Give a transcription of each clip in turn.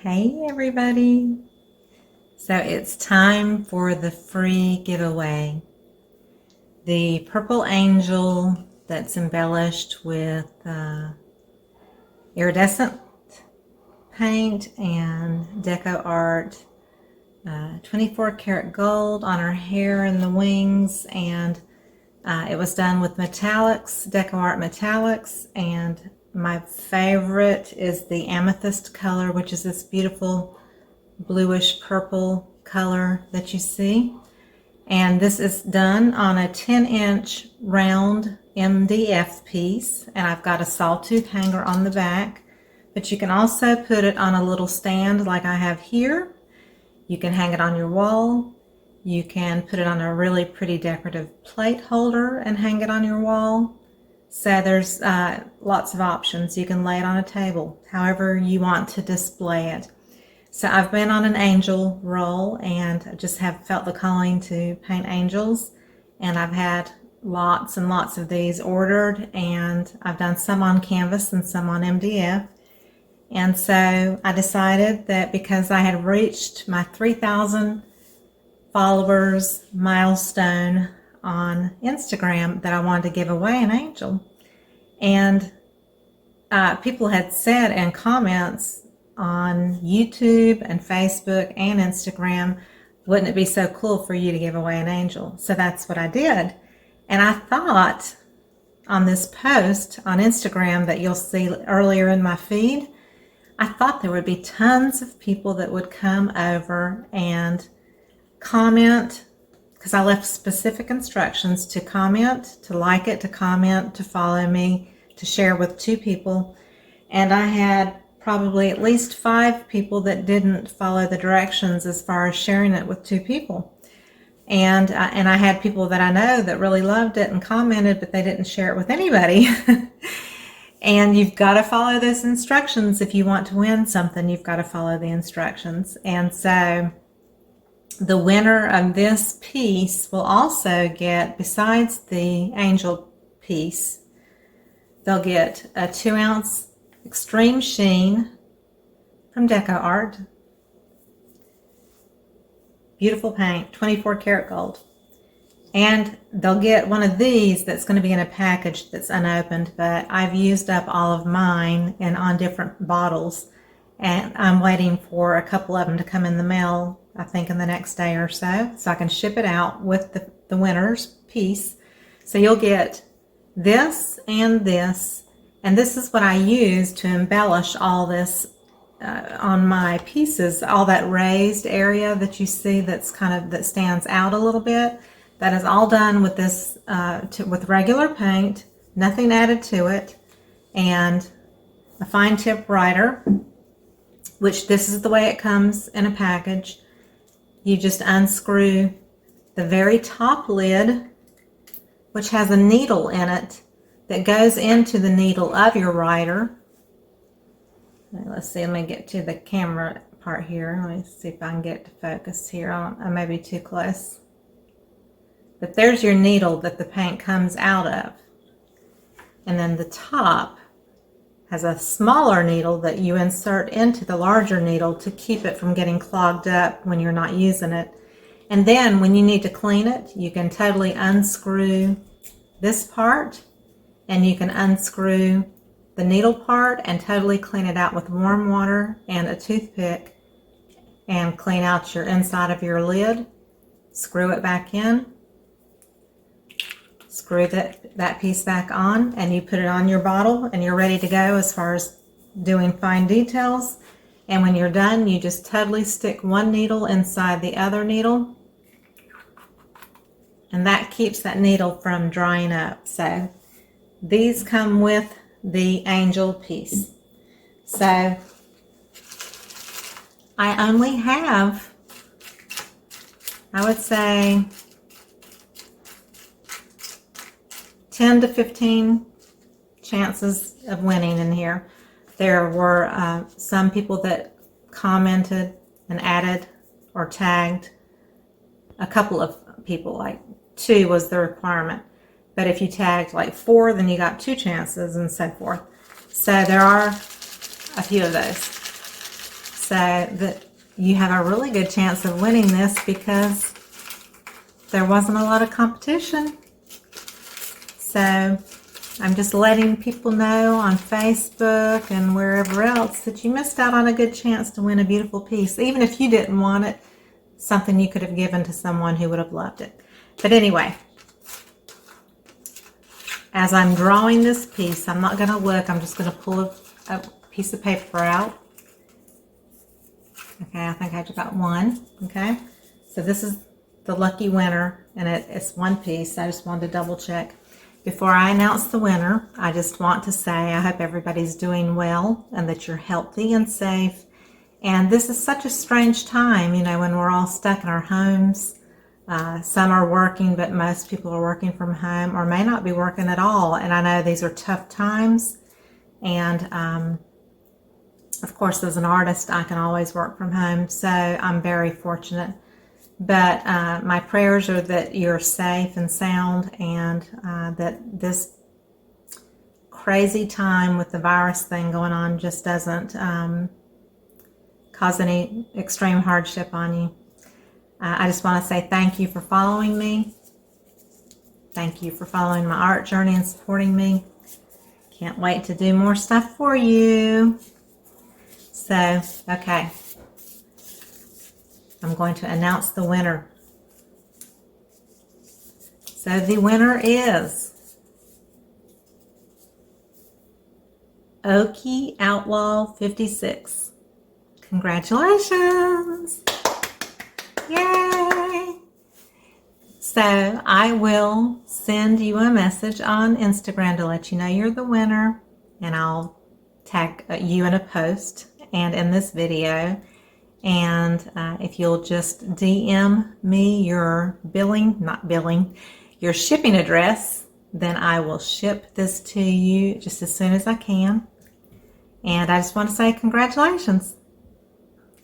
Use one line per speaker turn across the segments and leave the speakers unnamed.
Hey everybody! So it's time for the free giveaway. The purple angel that's embellished with iridescent paint and deco art, 24 karat gold on her hair and the wings, and it was done with metallics, deco art metallics, and my favorite is the amethyst color, which is this beautiful bluish purple color that you see. And this is done on a 10-inch round MDF piece, and I've got a sawtooth hanger on the back, but you can also put it on a little stand like I have here. You can hang it on your wall. You can put it on a really pretty decorative plate holder and hang it on your wall. So there's lots of options. You can lay it on a table, however you want to display it. So I've been on an angel roll and just have felt the calling to paint angels, and I've had lots and lots of these ordered, and I've done some on canvas and some on MDF. And so I decided that because I had reached my 3,000 followers milestone on Instagram, that I wanted to give away an angel. And people had said in comments on YouTube and Facebook and Instagram, wouldn't it be so cool for you to give away an angel? So that's what I did. And I thought on this post on Instagram that you'll see earlier in my feed, I thought there would be tons of people that would come over and comment, because I left specific instructions to comment, to like it, to comment, to follow me, to share with 2 people. And I had probably at least 5 people that didn't follow the directions as far as sharing it with 2 people. And I had people that I know that really loved it and commented, but they didn't share it with anybody. And you've got to follow those instructions. If you want to win something, you've got to follow the instructions. And so the winner of this piece will also get, besides the angel piece, they'll get a 2-ounce extreme sheen from Deco Art. Beautiful paint, 24 karat gold. And they'll get one of these that's going to be in a package that's unopened, but I've used up all of mine and on different bottles, and I'm waiting for a couple of them to come in the mail, I think in the next day or so I can ship it out with the winner's piece. So you'll get this and this, and this is what I use to embellish all this on my pieces. All that raised area that you see that's that stands out a little bit, that is all done with this with regular paint, nothing added to it, and a fine tip writer, which this is the way it comes in a package. You just unscrew the very top lid, which has a needle in it that goes into the needle of your writer. Let's see, let me get to the camera part here. Let me see if I can get to focus here. I may be too close. But there's your needle that the paint comes out of. And then the top has a smaller needle that you insert into the larger needle to keep it from getting clogged up when you're not using it. And then when you need to clean it, you can totally unscrew this part, and you can unscrew the needle part and totally clean it out with warm water and a toothpick and clean out your inside of your lid. Screw it back in. Screw that piece back on, and you put it on your bottle, and you're ready to go as far as doing fine details. And when you're done, you just totally stick one needle inside the other needle, and that keeps that needle from drying up. So these come with the angel piece. So I only have, I would say, 10 to 15 chances of winning in here. There were some people that commented and added or tagged. A couple of people, like 2 was the requirement. But if you tagged like 4, then you got 2 chances and so forth. So there are a few of those. So that you have a really good chance of winning this because there wasn't a lot of competition. So I'm just letting people know on Facebook and wherever else that you missed out on a good chance to win a beautiful piece. Even if you didn't want it, something you could have given to someone who would have loved it. But anyway, as I'm drawing this piece, I'm not going to look. I'm just going to pull a piece of paper out. Okay, I think I've got one. Okay, so this is the lucky winner, and it's one piece. I just wanted to double check. Before I announce the winner, I just want to say I hope everybody's doing well and that you're healthy and safe. And this is such a strange time, you know, when we're all stuck in our homes. Some are working, but most people are working from home or may not be working at all. And I know these are tough times. And of course, as an artist, I can always work from home. So I'm very fortunate. But my prayers are that you're safe and sound, and that this crazy time with the virus thing going on just doesn't cause any extreme hardship on you. I just want to say thank you for following me. Thank you for following my art journey and supporting me. Can't wait to do more stuff for you. So, okay. I'm going to announce the winner. So the winner is Okie Outlaw 56. Congratulations! Yay! So I will send you a message on Instagram to let you know you're the winner, and I'll tag you in a post and in this video. And if you'll just DM me your your shipping address, then I will ship this to you just as soon as I can. And I just want to say congratulations.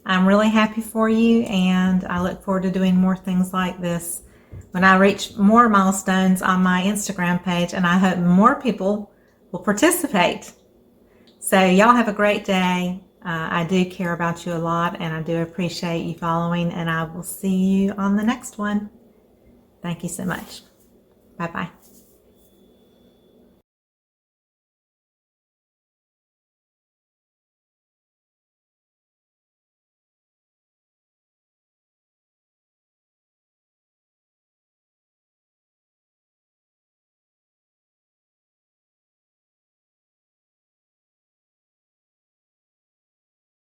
I'm really happy for you, and I look forward to doing more things like this when I reach more milestones on my Instagram page, and I hope more people will participate. So y'all have a great day. I do care about you a lot, and I do appreciate you following, and I will see you on the next one. Thank you so much. Bye-bye.